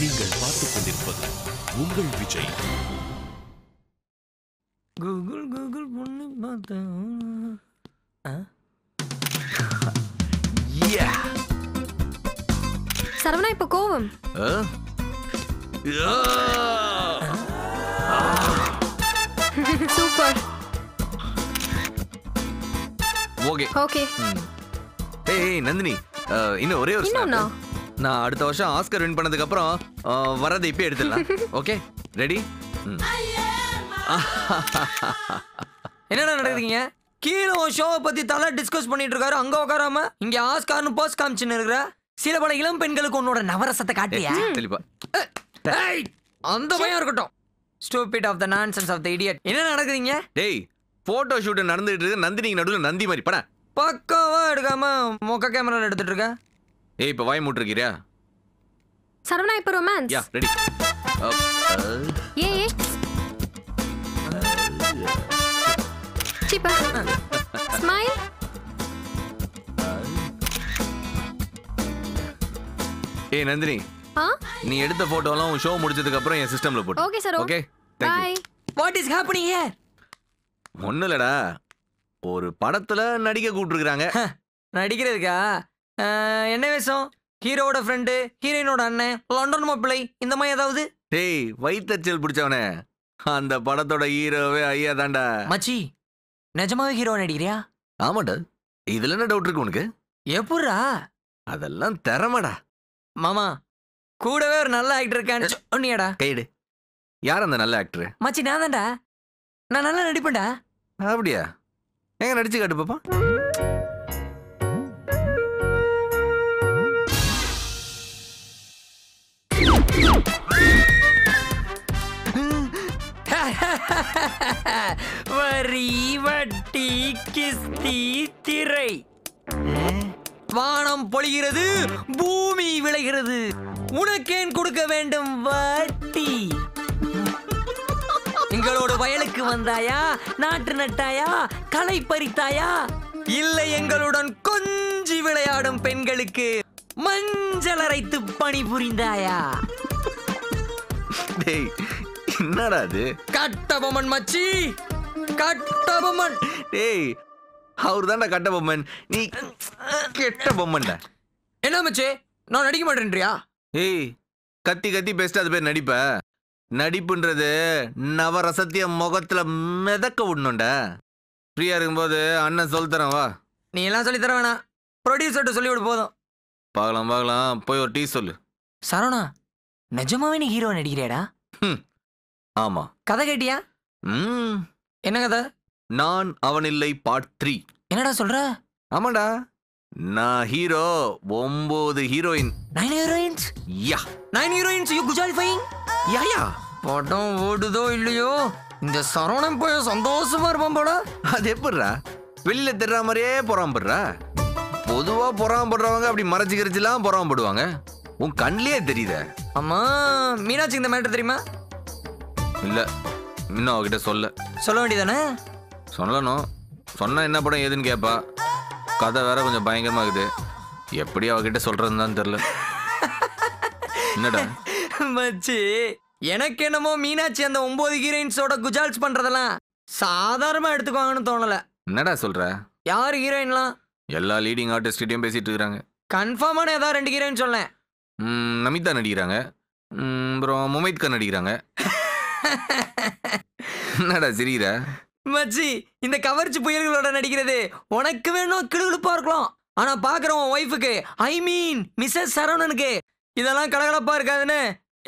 நீங்கள் பார்த்துக் கொண்டிருப்பது உங்கள் விஜய். கூகுள் கூகுள் பொண்ணு பார்த்தா சரவணா இப்ப கோவம். சூப்பர். Okay okay. ஏய் நந்தினி, இன்னும் ஒரே ஒரு இன்னொன்னா? நான் அடுத்த வருஷம் ஆஸ்கர் வின் பண்ணதுக்கு அப்புறம் வரதை இப்பே எடுத்துடலாம். Okay ready? என்னடா நடக்குதுங்க? கீழே ஷோவை பத்தி தலை டிஸ்கஸ் பண்ணிட்டு இருக்காரு, அங்க உட்காராம இங்க ஆஸ்கார்னு போஸ்ட் காமிச்சுன்னு இருக்கிற. சில பல இளம் பெண்களுக்கு உன்னோட நவரசத்தை காட்டியா? அந்த பயம் இருக்கட்டும். Stupid of the nonsense of the idiot. என்ன நடக்குதுங்க? டேய், போட்டோ ஷூட் நடந்துட்டு இருக்கு. நந்தினிக்கு நடுவில் நந்தி மாதிரி பட பக்காவா எடுக்காம மொக்க கேமரால எடுத்துட்டு இருக்க. ஏய், இப்ப வாய் மூட்டிருக்கிறியா? சரவணா இப்ப ரொமான்ஸ். Yeah ready. ஏ சிப்பா ஸ்மைல். ஏய் நந்தினி, நீ எடுத்த போட்டோலாம் ஷோ முடிச்சதுக்கு அப்புறம் என் சிஸ்டம்ல போடு. Okay sir. Okay bye. What is happening here? ஒண்ணும் இல்லடா, ஒரு படத்துல நடிக்க கூப்பிட்டுருக்காங்க. நடிக்கிறதுக்கா? என்ன வேஷம்? ஹீரோட ஃப்ரெண்டு, ஹீரோயினோட அண்ணன், லண்டன் மாப்பிள்ளை, இந்த மாதிரி ஏதாவது? டேய், வயித்தச்சல் பிடிச்சவனே, அந்த படத்தோட ஹீரோவே ஐயா தாண்டா. மச்சி, நிஜமாவே ஹீரோ நடிக்கிறியா? ஆமாடா. இதுல என்ன டவுட் இருக்கு உனக்கு? எப்படா? அதெல்லாம் திறமடா மாமா. கூடவே ஒரு நல்ல ஆக்டர் இருக்கான்னு சொன்னியாடா. கைடு. யார் அந்த நல்ல ஆக்டர்? மச்சி நான் தான்டா. நான் நல்லா நடிப்பேன்டா. அப்படியா? எங்க நடிச்சு காட்டு பாப்பா. வரி வட்டி கிஸ்தி திரை. வானம் பொழிகிறது, பூமி விளைகிறது, உனக்கேன் கொடுக்க வேண்டும் வட்டி. எங்களோட வயலுக்கு வந்தாயா, நாட்டு நட்டாயா, களை பறித்தாயா, இல்லை எங்களுடன் கொஞ்சி விளையாடும் பெண்களுக்கு மஞ்சள் அரைத்து பணி புரிந்தாயா? டேய், என்னடா அது? கட்டபொம்மன் மச்சி, கட்டபொம்மன். டேய், அவர் தான்டா கட்ட பொம்மன், நீ கெட்ட பொம்மன்டா. என்ன மச்சி, நான் நடிக்க மாட்டேன்றியா? ஏய், கத்தி கத்தி பேசிட்டு அது பேர் நடிப்ப? நடிப்புன்றது நவரசத்திய முகத்துல மிதக்க விடணும்டா. ஃப்ரீயா இருக்கும்போது அண்ணன் சொல்லி தரேன் வா. நீ எல்லாம் சொல்லி தர வேணாம், ப்ரொடியூசர்கிட்ட சொல்லிவிடு போதும். பார்க்கலாம் பார்க்கலாம், போய் ஒரு டீ சொல்லு. சரவணா, நிஜமாவே நீ ஹீரோ நடிக்கிறியாடா? ஆமா. கதை கேட்டியா? என்ன கதை? நான் அவனில்லை பார்ட் 3. என்னடா சொல்ற? ஆமாடா, நான் hero, 9 heroine. 9 heroines? Yeah, 9 heroines. You குஜாலிஃபைங்? Yeah yeah. படம் ஓடுதோ இல்லையோ, இந்த சரவணன் போய் சந்தோஷமா இருப்பான் போட. அது எப்படிரா வெளியில தெரியற மாதிரியே பொறாமப்படுறா? பொதுவா பொறாமப்படுறவங்க அப்படி மறைச்சு கரிச்சுலாம் பொறாமப்படுவாங்க. உன் கண்ணிலே தெரியுத. அம்மா, மீனாட்சி இந்த மேட்டர் தெரியுமா? இல்ல, இன்னும் அவகிட்ட சொல்ல வேண்டியதானே? சொல்லணும். சொன்னா என்ன படம் ஏதுன்னு கேட்பா. கதை வேற கொஞ்சம் பயங்கரமா இருக்குது. எப்படி அவகிட்ட சொல்றதுன்னு தெரியல. என்னடா மச்சி, எனக்கு என்னமோ மீனாட்சி அந்த 9 ஹீரோயின்ஸோட குஜால்ஸ் பண்றதெல்லாம் சாதாரணமா எடுத்துக்குவாங்கன்னு தோணல. என்னடா சொல்ற? யார் ஹீரோயின்லாம்? எல்லா லீடிங் ஆர்டிஸ்ட்டையும் பேசிட்டு இருக்காங்க. கன்ஃபார்மான ஏதாவது 2 ஹீரோயின் சொல்லேன். நமிதா நடிக்கிறாங்க, அப்புறம் முமைத் கான் நடிக்கிறாங்க. என்னடா சிரிக்கிற? மச்சி, இந்த கவர்ச்சி புயல்களோட நடிக்கிறது உனக்கு வேணும் கிளுகிளுப்பா இருக்கலாம். ஆனா பாக்குறவன் ஒய்ஃபுக்கு, ஐ மீன் மிஸ்ஸஸ் சரவணனுக்கு இதெல்லாம் கலகலப்பா இருக்காதுன்னு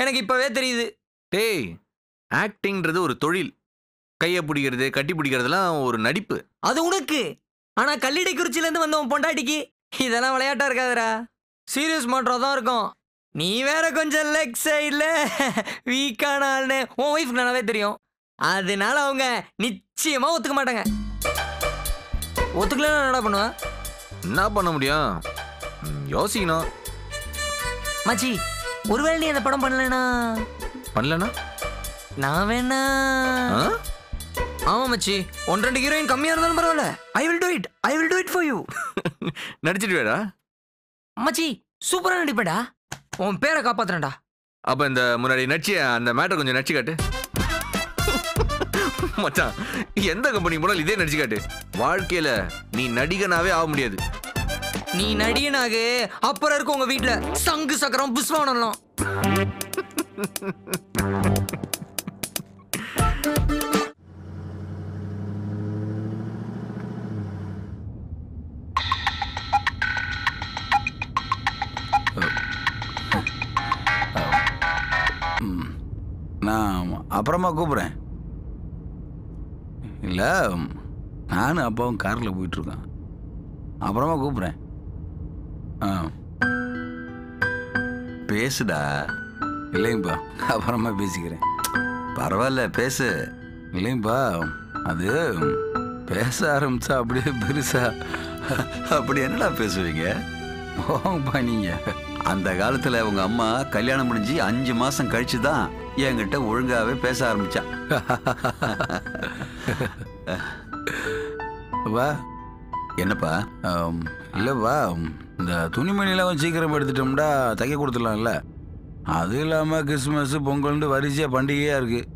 எனக்கு இப்பவே தெரியுது. டேய், ஆக்டிங்ன்றது ஒரு தொழில். கையை பிடிக்கிறது, கட்டி பிடிக்கிறதுலாம் ஒரு நடிப்பு. அது உனக்கு. ஆனா கல்லிடை குறிச்சில இருந்து வந்தவன் பொண்டாட்டிக்கு இதெல்லாம் விளையாட்டா இருக்காதுடா. சீரியஸ் மாற்றா தான் இருக்கும். நீ வேற கொஞ்சம் லெக் சைட்ல வீக்கான ஆள்னு உன் ஒய்ஃப்க்கு நல்லாவே தெரியும். அதனால அவங்க நிச்சயமா ஒத்துக்க மாட்டாங்க. ஒத்துக்கலன்னா என்னடா பண்ணுவா? என்ன பண்ண முடியும்? யோசிக்கணும். மச்சி, ஒருவேளை நீ அந்த படம் பண்ணலனா நான் வேணா. ஆமா மச்சி, 1-2 ஹீரோயின் கம்மியா இருந்தாலும் பரவாயில்ல. I will do it for you. நடிச்சிட்டு வேடா மச்சி, சூப்பரா நடிப்பேடா. உன் பேரை காப்பாத்துறேன்டா. அப்ப இந்த முன்னாடி நடிச்சிய அந்த மேட்டர் கொஞ்சம் நடிச்சு காட்டு. மச்சான், எந்த கம்பெனி போனாலும் இதே நடிச்சு காட்டு. வாழ்க்கையில நீ நடிகனாவே ஆக முடியாது. நீ நடிகனாக அப்புறம் இருக்கு உங்க வீட்டுல சங்கு சக்கரம் புஷ்வானம்லாம். நான் அப்புறமா கூப்பிட்றேன். இல்லை, நானும் அப்பாவும் காரில் போயிட்டுருக்கேன். அப்புறமா கூப்பிட்றேன். பேசுடா. இல்லைங்கப்பா, அப்புறமா பேசிக்கிறேன். பரவாயில்ல, பேசு. இல்லைங்கப்பா, அது பேச ஆரம்பிச்சா அப்படியே பெருசா. அப்படி என்னடா பேசுவீங்க? போங்கப்பா நீங்கள். அந்த காலத்துல உங்க அம்மா கல்யாணம் முடிஞ்சு 5 மாசம் கழிச்சு தான் என்கிட்ட ஒழுங்காவே பேச ஆரம்பிச்சா. வா. என்னப்பா? இல்லைப்பா, இந்த துணிமணிலாம் கொஞ்சம் சீக்கிரம் எடுத்துட்டோம்டா தைக்க கொடுத்துடலாம்ல. அது இல்லாமல் கிறிஸ்மஸ் பொங்கல்னு வரிசையாக பண்டிகையாக இருக்குது.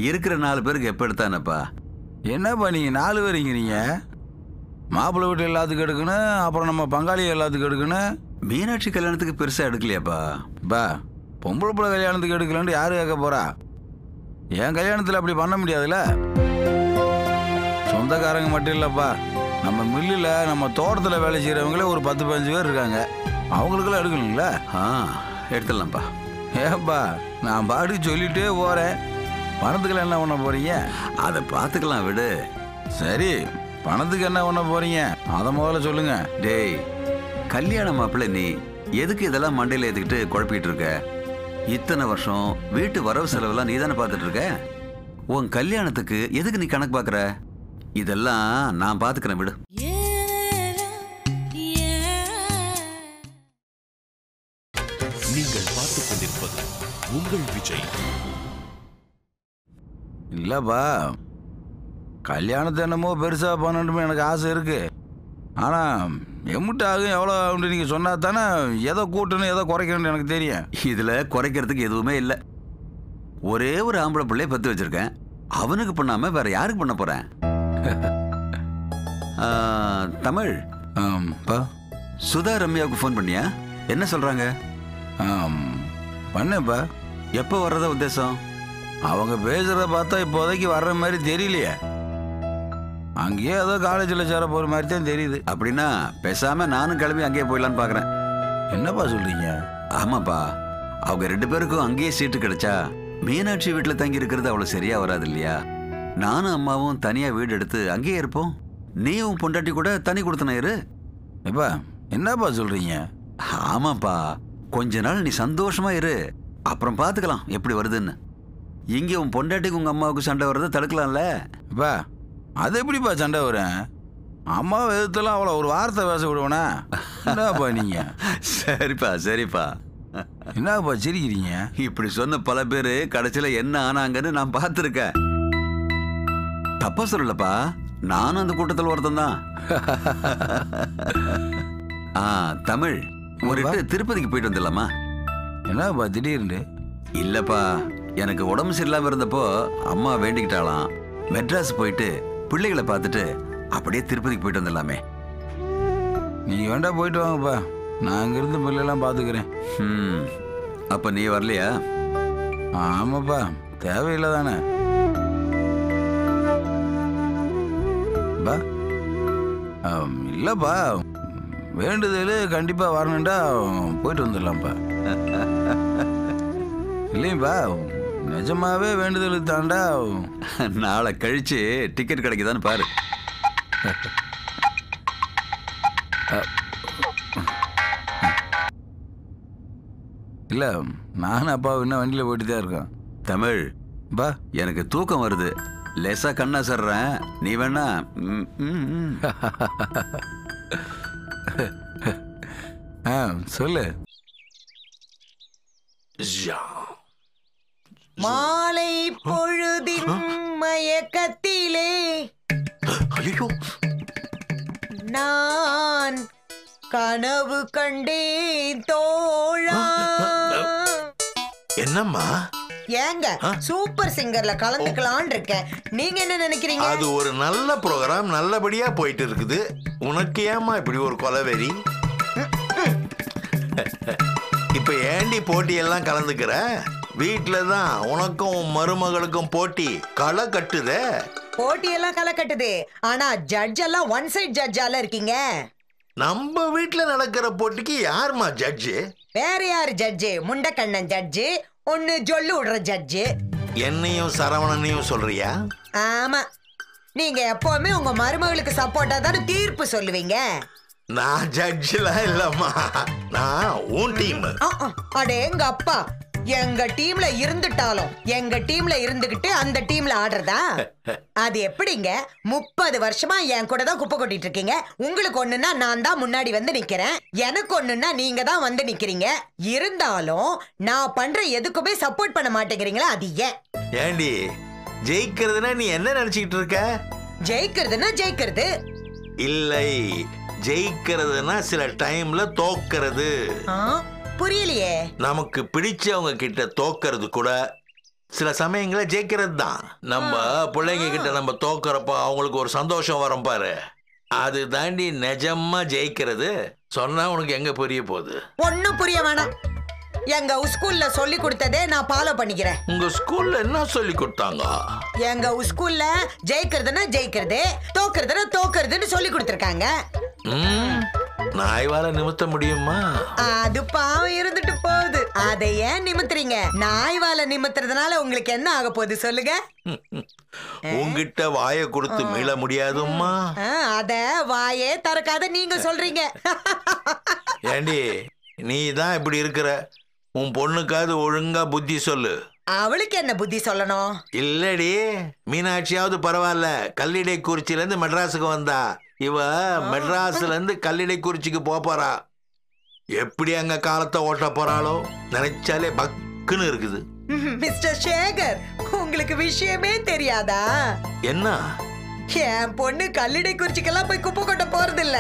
இருக்கிற 4 பேருக்கு எப்போ எடுத்தானப்பா? என்னப்பா நீங்கள் 4 பேருங்கிறீங்க? மாப்பிள்ளை வீட்டு எல்லாத்துக்கும் எடுக்கணும், அப்புறம் நம்ம பங்காளி எல்லாத்துக்கும் எடுக்கணும். மீனாட்சி கல்யாணத்துக்கு பெருசா எடுக்கலையாப்பா? பா, பொம்பளை பிள்ளை கல்யாணத்துக்கு எடுக்கலான்ட்டு யாரு கேட்க போறா? என் கல்யாணத்தில் அப்படி பண்ண முடியாதுல்ல. சொந்தக்காரங்க மட்டும் இல்லைப்பா, நம்ம மில்லில் நம்ம தோட்டத்தில் வேலை செய்கிறவங்களே ஒரு 10-15 பேர் இருக்காங்க. அவங்களுக்கெல்லாம் எடுக்கணுங்களா? எடுத்துடலாம்ப்பா. ஏப்பா, நான் பாட்டுக்கு சொல்லிட்டே போகிறேன். பணத்துக்கெல்லாம் என்ன பண்ண போறீங்க? அதை பார்த்துக்கலாம், விடு. சரி, பணத்துக்கு என்ன பண்ண போறீங்க அதை முதல்ல சொல்லுங்க. டேய், கல்யாண மாப்பிள்ளை நீ எதுக்கு இதெல்லாம் மண்டையில் ஏற்றுக்கிட்டு குழப்பிட்டு இருக்க? இத்தனை வருஷம் வீட்டு வரவு செலவெல்லாம் நீ தானே பார்த்துட்டு இருக்க. உன் கல்யாணத்துக்கு எதுக்கு நீ கணக்கு பார்க்குற? இதெல்லாம் நான் பார்த்துக்கிறேன், விடு. நீங்கள் பார்த்துக் கொண்டிருப்பது உங்கள் விஜய். இல்லைப்பா, கல்யாணத்தை என்னமோ பெருசாக பண்ணணுமே எனக்கு ஆசை இருக்கு. ஆனால் எம்முட்டு ஆகும் எவ்வளோ ஆகுன்னு நீங்கள் சொன்னா தானே எதை கூட்டணும் எதை குறைக்கணும்னு எனக்கு தெரியும். இதில் குறைக்கிறதுக்கு எதுவுமே இல்லை. ஒரே ஒரு ஆம்பளை பிள்ளைய பத்து வச்சிருக்கேன். அவனுக்கு பண்ணாமல் வேற யாருக்கு பண்ண போகிறேன்? தமிழ், பா, சுதா ரம்யாவுக்கு ஃபோன் பண்ணியா? என்ன சொல்கிறாங்க? பண்ணேன்ப்பா. எப்போ வர்றதா உத்தேசம்? அவங்க பேசுகிறத பார்த்தா இப்போதைக்கு வர்ற மாதிரி தெரியலையே. அங்கேயே ஏதோ காலேஜில் சேர போகிற மாதிரி தான் தெரியுது. அப்படின்னா பேசாமல் நானும் கிளம்பி அங்கேயே போயிடலான்னு பார்க்குறேன். என்னப்பா சொல்கிறீங்க? ஆமாப்பா, அவங்க 2 பேருக்கும் அங்கேயே சீட்டு கிடைச்சா மீனாட்சி வீட்டில் தங்கி இருக்கிறது அவ்வளோ சரியா வராது இல்லையா? நானும் அம்மாவும் தனியாக வீடு எடுத்து அங்கேயே இருப்போம். நீயும் பொண்டாட்டி கூட தனி கொடுத்தன இரு. எப்பா, என்னப்பா சொல்கிறீங்க? ஆமாப்பா, கொஞ்ச நாள் நீ சந்தோஷமா இரு, அப்புறம் பார்த்துக்கலாம் எப்படி வருதுன்னு. இங்கே உன் பொண்டாட்டிக்கு உங்கள் அம்மாவுக்கு சண்டை வர்றதை தடுக்கலாம்ல? எப்பா, அது எப்படிப்பா சண்டை வரேன்? அம்மாவை எதிர்த்தெல்லாம் அவ்வளோ ஒரு வார்த்தை பேச விடுவேனா? என்னப்பா நீங்கள்? சரிப்பா சரிப்பா. என்னப்பா சிரிக்கிறீங்க? இப்படி சொன்ன பல பேர் கடைசியில் என்ன ஆனாங்கன்னு நான் பார்த்துருக்கேன். தப்பா சொல்லலப்பா, நானும் அந்த கூட்டத்தில் ஒருத்தன் தான். தமிழ், ஒரு திருப்பதிக்கு போயிட்டு வந்துடலாமா? என்னப்பா திடீர்னு? இல்லப்பா, எனக்கு உடம்பு சரியில்லாம இருந்தப்போ அம்மா வேண்டிக்கிட்டாலாம். மெட்ராஸ் போயிட்டு பிள்ளைகளை பார்த்துட்டு அப்படியே திருப்பதிக்கு போயிட்டு வந்துடலாமே. நீங்கள் வேண்டாம் போயிட்டு வாங்கப்பா, நான் அங்கிருந்து பிள்ளைலாம் பார்த்துக்கிறேன். அப்போ நீ வரலையா? ஆமாப்பா, தேவையில்லை தானே. பா, இல்லைப்பா, வேண்டுதல் கண்டிப்பாக வரணுண்டா போயிட்டு வந்துடலாம்ப்பா. இல்லைப்பா, நிஜமாவே வேண்டுதலுக்கு தாண்டா. நாளை கழிச்சு டிக்கெட் கிடைக்குதான்னு பாரு. இல்லை, நானும் அப்பா இன்னும் வண்டியில் போயிட்டு தான் இருக்கேன். தமிழ், பா, எனக்கு தூக்கம் வருது, லேசா கண்ணா சர்றேன், நீ வேணா. சொல்லு. மாலை பொழுதின் மயக்கத்திலே நான் கனவு கண்டேன் தோழா. என்னம்மா? ஏங்க சூப்பர் சிங்கர்ல கலந்துக்கலாம்னு இருக்கேன். நீங்க என்ன நினைக்கிறீங்க? அது ஒரு நல்ல ப்ரோக்ராம், நல்லபடியா போயிட்டு இருக்குது. உனக்கு ஏமா இப்படி ஒரு கொலவெறி? இப்ப ஏண்டி போட்டியெல்லாம் கலந்துக்கிற? வீட்டுல தான் உனக்கும் உன் மருமகளுக்கும் போட்டி களை கட்டுதே. போட்டியெல்லாம் களை கட்டுது, ஆனா ஜட்ஜ் எல்லாம் ஒன் சைட் ஜட்ஜால இருக்கீங்க. நம்ம வீட்டுல நடக்கிற போட்டிக்கு யாருமா ஜட்ஜு? வேற யாரு ஜட்ஜு? முண்டக்கண்ணன் ஜட்ஜு, ஒன்னு ஜொல்லு விடுற ஜட்ஜு. என்னையும் சரவணனையும் சொல்றியா? ஆமா, நீங்க எப்பவுமே உங்க மருமகளுக்கு சப்போர்ட்டா தானே தீர்ப்பு சொல்லுவீங்க. நான் ஜட்ஜ்லாம் இல்லம்மா, நான் உன் டீம். அடேங்க அப்பா, எங்க டீம்ல இருந்துட்டாலும் எங்க டீம்ல இருந்துகிட்டு அந்த டீம்ல ஆடுறதா? அது எப்படிங்க? 30 வருஷமா என் கூட தான் குப்பை கொட்டிட்டு இருக்கீங்க. உங்களுக்கு ஒண்ணுன்னா நான் தான் முன்னாடி வந்து நிக்கிறேன், எனக்கு ஒண்ணுன்னா நீங்க தான் வந்து நிக்கிறீங்க. இருந்தாலும் நான் பண்ற எதுக்குமே சப்போர்ட் பண்ண மாட்டேங்கிறீங்களா? அது ஏன்? ஏண்டி, ஜெயிக்கிறதுனா நீ என்ன நினைச்சிட்டு இருக்க? ஜெயிக்கிறதுனா ஜெயிக்கிறது இல்லை, ஜெயிக்கிறதுனா சில டைம்ல தோக்கிறது. புரியலையே. நமக்கு பிடிச்சவங்க கிட்ட தோக்கிறது கூட சில சமயங்கள ஜெயிக்கிறது தான். நம்ம பிள்ளைங்க கிட்ட நம்ம தோக்கிறப்ப அவங்களுக்கு ஒரு சந்தோஷம் வரும் பாரு, அது தாண்டி நிஜமா ஜெயிக்கிறது. சொன்னா உனக்கு எங்க புரிய போகுது? ஒன்னும் புரிய வேணாம். எங்க ஸ்கூல்ல சொல்லி கொடுத்ததே நான் ஃபாலோ பண்ணிக்கிறேன். உங்க ஸ்கூல்ல என்ன சொல்லி கொடுத்தாங்க? எங்க ஸ்கூல்ல ஜெயிக்கிறதுனா ஜெயிக்கிறது, தோக்கிறதுனா தோக்கிறதுன்னு சொல்லி கொடுத்திருக்காங்க. நாய்வால நிமித்த முடியுமா? அது பாவம் இருந்துட்டு போகுது, அதை ஏன் நிமித்துறீங்க? நாய்வால நிமித்துறதுனால உங்களுக்கு என்ன ஆக போகுது சொல்லுங்க? உங்ககிட்ட வாயை கொடுத்து மீள முடியாதும்மா. அத வாயே திறக்காத நீங்க சொல்றீங்க. ஏண்டி, நீ தான் இப்படி இருக்கிற, உன் பொண்ணுக்காவது ஒழுங்கா புத்தி சொல்லு. அவளுக்கு என்ன புத்தி சொல்லணும்? இல்லடி, மீனாட்சியாவது பரவாயில்ல, கல்லிடை குறிச்சில இருந்து மெட்ராஸுக்கு வந்தா. இவ மெட்ராஸ்ல இருந்து கல்லிடை குறிச்சிக்கு போறா. எப்படி அங்க காலத்தை ஓட்ட போறாளோ நினைச்சாலே பக்குன்னு இருக்குது. மிஸ்டர் சேகர், உங்களுக்கு விஷயமே தெரியாதா? என்ன? என் பொண்ணு கல்லிடை குறிச்சிக்கெல்லாம் போய் குப்பை கொட்ட போறது இல்ல.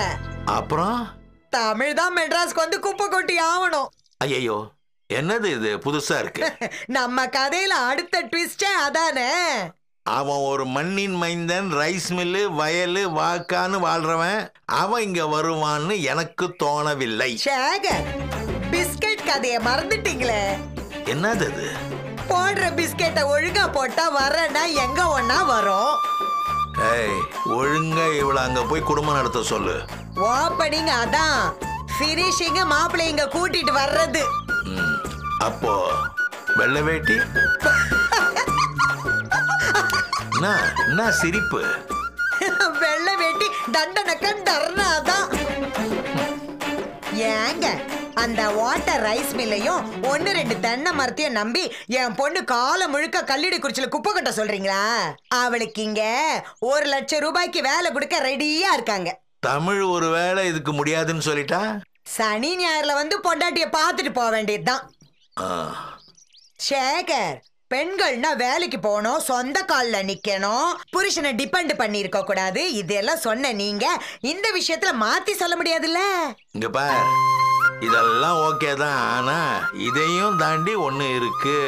அப்புறம் தமிழ் தான் மெட்ராஸ்க்கு வந்து குப்பை கொட்டி ஆகணும். ஐயோ, என்னது இது புதுசா இருக்கு? நம்ம கதையில அடுத்த ட்விஸ்டே அதானே. அவன் ஒரு மண்ணின் மைந்தன், ரைஸ் மில்லு, வயலு, வாக்கான்னு வாழ்றவன். அவன் இங்க வருவான்னு எனக்கு தோணவில்லை. சேகர், பிஸ்கட் கதைய மறந்துட்டீங்களே. என்னது அது? போடுற பிஸ்கெட்டை ஒழுங்கா போட்டா வரனா எங்க ஒன்னா வரும். ஏய், ஒழுங்கா இவள அங்க போய் குடும்பம் நடத்த சொல்லு. ஓப்பனிங் அதான், ஃபினிஷிங் மாப்பிள்ளைங்க கூட்டிட்டு வர்றது. அப்போ வெள்ளை வேட்டி என்ன சிரிப்பு? வெள்ளை வேட்டி தண்டனக்கன் தர்ணாதான். ஏங்க, அந்த வாட்டர் ரைஸ் மில்லையும் 1-2 தென்னை மரத்தையும் நம்பி என் பொண்ணு காலம் முழுக்க கல்லிடை குறிச்சில குப்பை கட்ட சொல்றீங்களா? அவளுக்கு இங்க 1 லட்சம் ரூபாய்க்கு வேலை கொடுக்க ரெடியா இருக்காங்க. தமிழ் ஒரு வேலை இதுக்கு முடியாதுன்னு சொல்லிட்டா, சனி ஞாயிறுல வந்து பொண்டாட்டிய பாத்துட்டு போக வேண்டியதுதான். சேகர், பெண்கள்னா வேலைக்கு போகணும், சொந்த கால்ல நிக்கணும், புருஷனை டிபெண்ட் பண்ணி இருக்க கூடாது. இதெல்லாம் சொன்ன நீங்க இந்த விஷயத்துல மாத்தி சொல்ல முடியாதுல்ல. இங்க பார், இதெல்லாம் ஓகே தான், ஆனா இதையும் தாண்டி ஒண்ணு இருக்கு.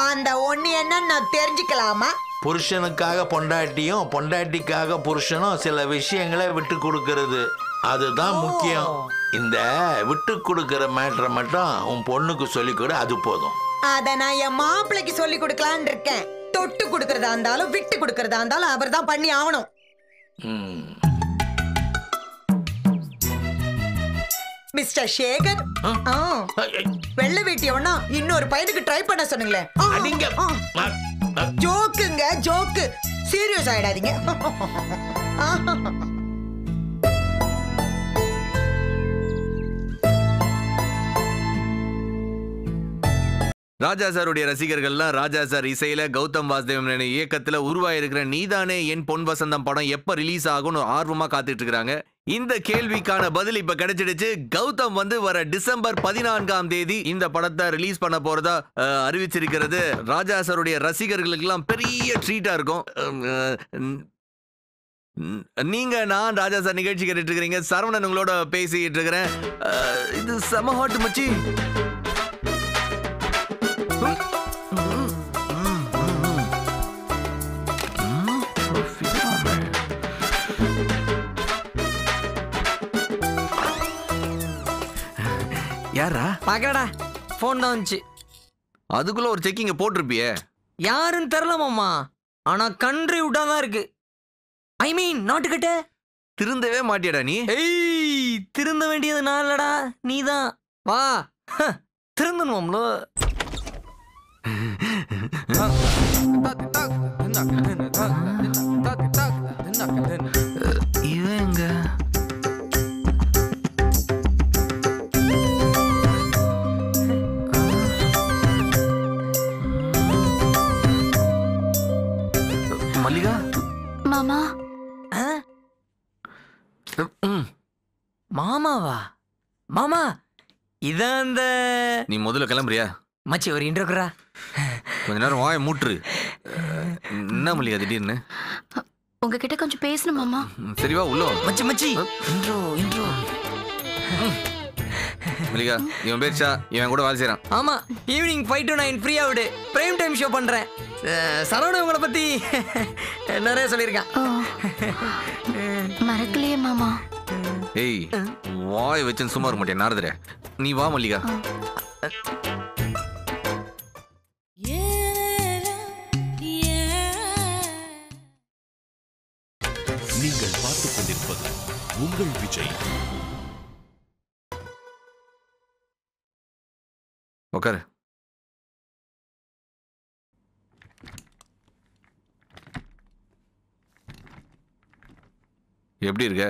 அந்த ஒண்ணு என்னன்னு நான் தெரிஞ்சுக்கலாமா? புருஷனுக்காக பொண்டாட்டியும், பொண்டாட்டிக்காக புருஷனும் சில விஷயங்களை விட்டு கொடுக்கறது, அதுதான் முக்கியம். இந்த விட்டு கொடுக்கற மேட்டரை மட்டும் உன் பொண்ணுக்கு சொல்லி கொடு, அது போதும். அத நான் என் மாப்பிள்ளைக்கு சொல்லி கொடுக்கலான்னு இருக்கேன். தொட்டு கொடுக்கறதா இருந்தாலும் விட்டு கொடுக்கறதா இருந்தாலும் அவர் தான் பண்ணி ஆகணும். மிஸ்டர் சேகர், வெள்ளை வேட்டியவனா இன்னொரு பையனுக்கு ட்ரை பண்ண சொன்னீங்களே. ஜோக்குங்க, ஜோக்கு, சீரியஸ் ஆயிடாதீங்க. ராஜா சாருடைய ரசிகர்கள்லாம் ராஜா சார் இசையில கௌதம் வாசுதேவன் இயக்கத்துல உருவாயிருக்கிற நீதானே என் பொன் வசந்தம் படம் எப்ப ரிலீஸ் ஆகும்னு ஆர்வமா காத்துட்டு இருக்காங்க. இந்த கேள்விக்கான பதில் இப்ப கிடைச்சிடுச்சு. கௌதம் வந்து வர டிசம்பர் 14ஆம் தேதி இந்த படத்தை ரிலீஸ் பண்ண போறதா அறிவிச்சிருக்கிறது. ராஜா சாருடைய ரசிகர்களுக்கு எல்லாம் பெரிய ட்ரீட்டா இருக்கும். நீங்க நான் ராஜா சார் நிகழ்ச்சி கேட்டுட்டு இருக்கிறீங்க. சரவணன் உங்களோட பேசிட்டு இருக்கிறேன். இது செம ஹாட் மச்சி. யாரா? பாக்கலடா, ஃபோன் தான் வந்துச்சு. அதுக்குள்ள ஒரு செக்கிங்க போட்டிருப்பியே. யாருன்னு தெரில மாமா, ஆனா கண்ட்ரி விட்டா தான் இருக்கு. ஐ மீன் நாட்டுக்கிட்ட. திருந்தவே மாட்டியாடா நீ? ஏய், திருந்த வேண்டியது நான் இல்லடா, நீதான். வா, திருந்தணும்ல. இவங்க மல்லிகா. மாமா. மாமாவா? மாமா இதான் அந்த... நீ முதல்ல கிளம்புறியா? மச்சி ஒரு இன்ட்ரோக்குறா. கொஞ்ச நேரம் வாயை மூட்டுரு. என்ன மல்லிகா திடீர்னு? உங்ககிட்ட கொஞ்சம் பேசணும் மாமா. சரி வா உள்ள வா. மச்சி மச்சி இன்ட்ரோ இன்ட்ரோ. மல்லிகா இவன் பேர் ஷா, இவன் கூட வேலை செய்யறான். ஆமா, ஈவினிங் 5 to 9 ஃப்ரீயா விடு. பிரைம் டைம் ஷோ பண்றேன். சரவண உங்களை பத்தி நிறைய சொல்லியிருக்கான். மறக்கலையே மாமா. ஏய், வாய் வச்சு சும்மா இருக்க மாட்டேன் நாரதரே. நீ வா மல்லிகா. நீங்கள் பார்த்துக் கொண்டிருப்பது உங்கள் விஜய். உட்காரு. எப்படி இருக்க?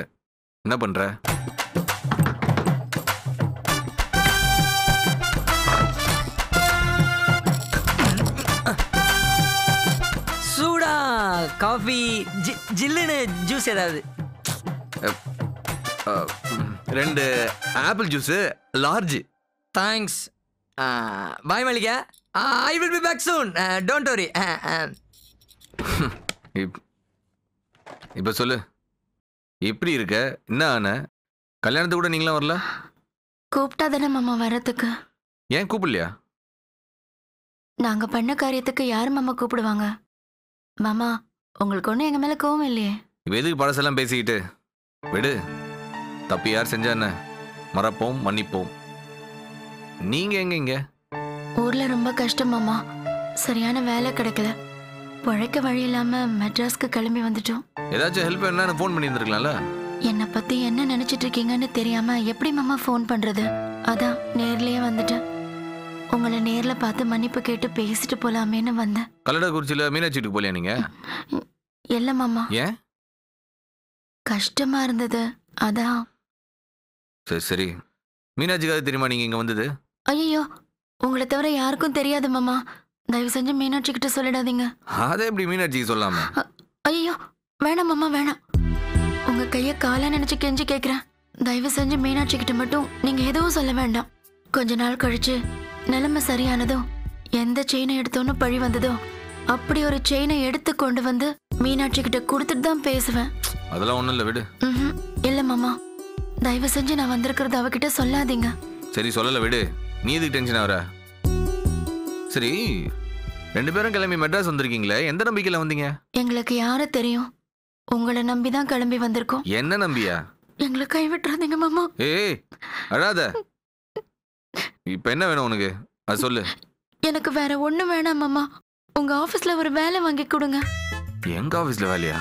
என்ன பண்ற? சூடா காஃபி, ஜில்லுன்னு ஜூஸ் ஏதாவது. 2 apple juice large. Thanks. Bye Mallika. I will be back soon, don't worry. இப்ப சொல்லு, எப்படி இருக்க? என்ன ஆன? கல்யாணத்துக்கு கூட நீங்களாம் வரல? கூப்பிட்டா தானே மாமா வரதுக்கு. ஏன் கூப்பிடலையா? நாங்க பண்ண காரியத்துக்கு யார் மாமா கூப்பிடுவாங்க? மாமா, உங்களுக்கு ஒன்றும் எங்க மேல கோவம் இல்லையே? இப்ப எதுக்கு பழசெல்லாம் பேசிக்கிட்டு? விடு, தப்பு யார் செஞ்சா என்ன? மறப்போம், மன்னிப்போம். நீங்க எங்க இங்க? ஊர்ல ரொம்ப கஷ்டம் மாமா. சரியான வேலை கிடைக்கல. பழைக்க வழி இல்லாம மெட்ராஸ்க்கு கிளம்பி வந்துட்டோம். ஏதாச்சும் ஹெல்ப் வேணும்னு ஃபோன் பண்ணி இருந்திருக்கலாம்ல? என்னை பத்தி என்ன நினைச்சிட்டு இருக்கீங்கன்னு தெரியாம எப்படி மாமா ஃபோன் பண்றது? அதான் நேர்லயே வந்துட்டேன். உங்களை நேர்ல பார்த்து மன்னிப்பு கேட்டு பேசிட்டு போலாமேன்னு வந்தேன். கல்லடக்குறிச்சியில மீனாட்சி வீட்டுக்கு போலியா நீங்க? இல்ல மாமா, ஏன்? கஷ்டமா இருந்தது அதான். சரி சரி, மீனாட்சிக்காக தெரியுமா நீங்க இங்க வந்தது? ஐயோ, உங்களை தவிர யாருக்கும் தெரியாது மாமா. தயவு செஞ்சு மீனாட்சி கிட்ட சொல்லிடாதீங்க. அதை எப்படி மீனாட்சிக்கு சொல்லாம? ஐயோ வேணாம் மாமா, வேணாம். உங்க கைய காலா நினைச்சு கெஞ்சி கேக்குறேன். தயவு செஞ்சு மீனாட்சி கிட்ட மட்டும் நீங்க எதுவும் சொல்ல வேண்டாம். கொஞ்ச நாள் கழிச்சு நிலைமை சரியானதும் எந்த செயினை எடுத்தோன்னு பழி வந்ததோ அப்படி ஒரு செயினை எடுத்து கொண்டு வந்து மீனாட்சி கிட்ட கொடுத்துட்டு தான் பேசுவேன். அதெல்லாம் ஒண்ணும் இல்ல, விடு. இல்ல மாமா, தயவு செஞ்சு நான் வந்திருக்கிறது அவகிட்ட சொல்லாதீங்க. சரி சொல்லல, விடு. நீ எதுக்கு டென்ஷன் ஆகுற? சரி, 2 பேரும் கிளம்பி மெட்ராஸ் வந்திருக்கீங்களே, எந்த நம்பிக்கையில வந்தீங்க? எங்களுக்கு யார தெரியும்? உங்களை நம்பிதான் கிளம்பி வந்திருக்கோம். என்ன நம்பியா? எங்களை கைவிட்டுறாதீங்க மாமா. ஏய் அழாத. இப்ப என்ன வேணும் உனக்கு, அது சொல்லு. எனக்கு வேற ஒண்ணும் வேணாம் மாமா. உங்க ஆபீஸ்ல ஒரு வேலை வாங்கி கொடுங்க. எங்க ஆபீஸ்ல வேலையா?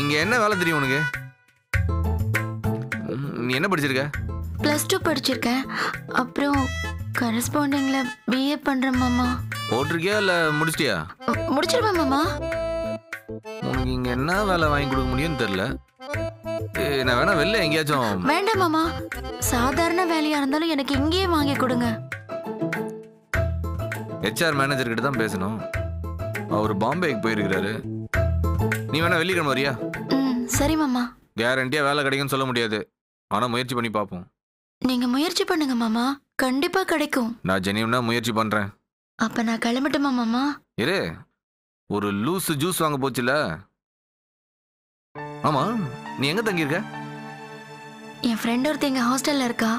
இங்க என்ன வேலை தெரியும் உனக்கு? நீ என்ன படிச்சிருக்க? +2 படிச்சிருக்கேன். அப்புறம் கரஸ்பாண்டிங்ல BA பண்றேன் மாமா. போட்டிருக்கியா இல்ல முடிச்சிட்டியா? முடிச்சிருவேன் மாமா. உனக்கு இங்க என்ன வேலை வாங்கி கொடுக்க முடியும்னு தெரியல. நான் வேணா வெளில எங்கேயாச்சும். வேண்டாம் மாமா, சாதாரண வேலையா இருந்தாலும் எனக்கு இங்கேயே வாங்கி கொடுங்க. HR மேனேஜர் கிட்ட தான் பேசணும். அவர் பாம்பேக்கு போயிருக்கிறாரு. நீ வேணா வெள்ளிக்கிழமை வரியா? சரி மாமா. கேரண்டியா வேலை கிடைக்கும்னு சொல்ல முடியாது, ஆனா முயற்சி பண்ணி பார்ப்போம். நீங்க முயற்சி பண்ணுங்க மாமா, கண்டிப்பா கிடைக்கும். நான் ஜெனியூனா முயற்சி பண்றேன். அப்ப நான் கிளம்பட்டுமா மாமா? இரு, ஒரு லூஸ் ஜூஸ் வாங்க போச்சுல. ஆமா, நீ எங்க தங்கியிருக்க? என் ஃப்ரெண்ட் ஒருத்தி எங்க ஹாஸ்டல்ல இருக்கா.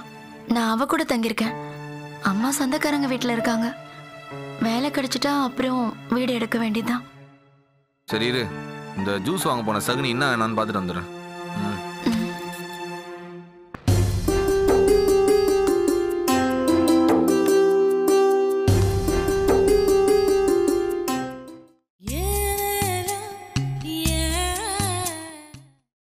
நான் அவ கூட தங்கியிருக்கேன். அம்மா சொந்தக்காரங்க வீட்டுல இருக்காங்க. வேலை கிடைச்சிட்டா அப்புறம் வீடு எடுக்க வேண்டியதுதான். சரி இரு, இந்த ஜூஸ் வாங்க போன சகுனி என்ன நான் பார்த்துட்டு வந்துடுறேன்.